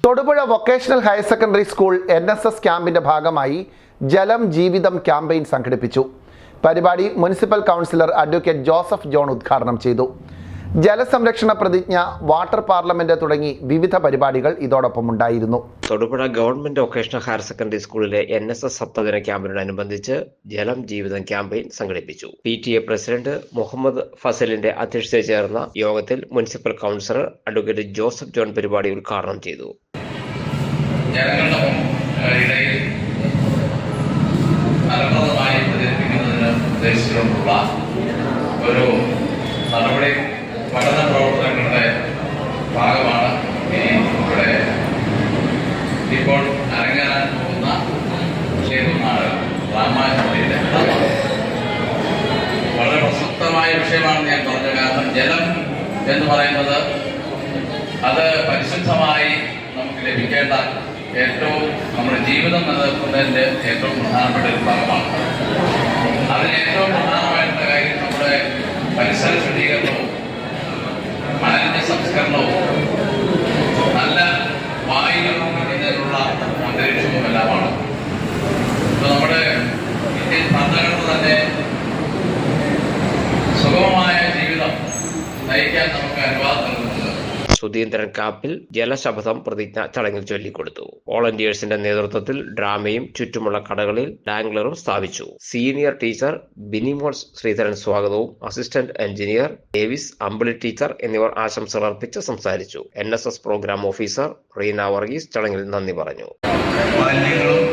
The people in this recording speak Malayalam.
Thodupuzha vocational higher secondary school NSS ക്യാമ്പിന്റെ ഭാഗമായി ജലം ജീവിതം ക്യാമ്പയിൻ സംഘടിപ്പിച്ചു. പരിപാടി municipal councillor advocate Joseph John ഉദ്ഘാടനം ചെയ്തു. ജലസംരക്ഷണ പ്രതിജ്ഞ, വാട്ടർ പാർലമെന്റ് തുടങ്ങി വിവിധ പരിപാടികൾ ഇതോടൊപ്പം ഉണ്ടായിരുന്നു. Thodupuzha government vocational higher secondary സ്കൂളിലെ NSS സപ്തദിന ക്യാമ്പിനോടനുബന്ധിച്ച് ജലം ജീവിതം ക്യാമ്പയിൻ സംഘടിപ്പിച്ചു. PTA പ്രസിഡന്റ് മുഹമ്മദ് ഫസലിന്റെ അധ്യക്ഷതയിൽ ചേർന്ന യോഗത്തിൽ municipal councillor advocate Joseph John പരിപാടി ഉദ്ഘാടനം ചെയ്തു. ജനങ്ങളുടെ ഇടയിൽ ഫലപ്രദമായി പ്രചരിപ്പിക്കുന്നതിന് ഉദ്ദേശിച്ചുകൊണ്ടുള്ള ഒരു നടപടി പഠന പ്രവർത്തനങ്ങളുടെ ഭാഗമാണ് ഇവിടെ ഇപ്പോൾ അരങ്ങേറാൻ പോകുന്ന നാടകം രാമായണയുടെ വളരെ പ്രസക്തമായ വിഷയമാണെന്ന് ഞാൻ പറഞ്ഞു. കാരണം ജലം എന്ന് പറയുന്നത് അത് പരിശുദ്ധമായി നമുക്ക് ലഭിക്കേണ്ട ഏറ്റവും നമ്മുടെ ജീവിതം നിലനിർത്തുന്നതിൻ്റെ ഏറ്റവും പ്രധാനപ്പെട്ട ഒരു ഭാഗമാണ്. അതിന് ഏറ്റവും പ്രധാനമായിട്ടുള്ള കാര്യം നമ്മുടെ പരിസര ശുചീകരണവും മാലിന്യ സംസ്കരണവും നല്ല വായുവും ഇതിനുള്ള അന്തരീക്ഷവും എല്ലാമാണ്. ഇപ്പോൾ നമ്മുടെ ഇന്ത്യൻ ഭരണഘടന തന്നെ സുഗമമായ ജീവിതം നയിക്കാൻ നമുക്ക് അനുവാദം നൽകുന്നത്. സുധീന്ദ്രൻ കാപ്പിൽ ജലശപഥം പ്രതിജ്ഞ ചടങ്ങിൽ ചൊല്ലിക്കൊടുത്തു. വോളണ്ടിയേഴ്സിന്റെ നേതൃത്വത്തിൽ ഡ്രാമയും ചുറ്റുമുള്ള കടകളിൽ ഡാംഗ്ലറും സ്ഥാപിച്ചു. സീനിയർ ടീച്ചർ ബിനിമോൾ ശ്രീധരൻ സ്വാഗതവും assistant engineer Davis Ambili teacher എന്നിവർ ആശംസകൾ അർപ്പിച്ച് സംസാരിച്ചു. NSS programme officer Reena Varghese ചടങ്ങിൽ നന്ദി പറഞ്ഞു. മാലിന്യങ്ങളും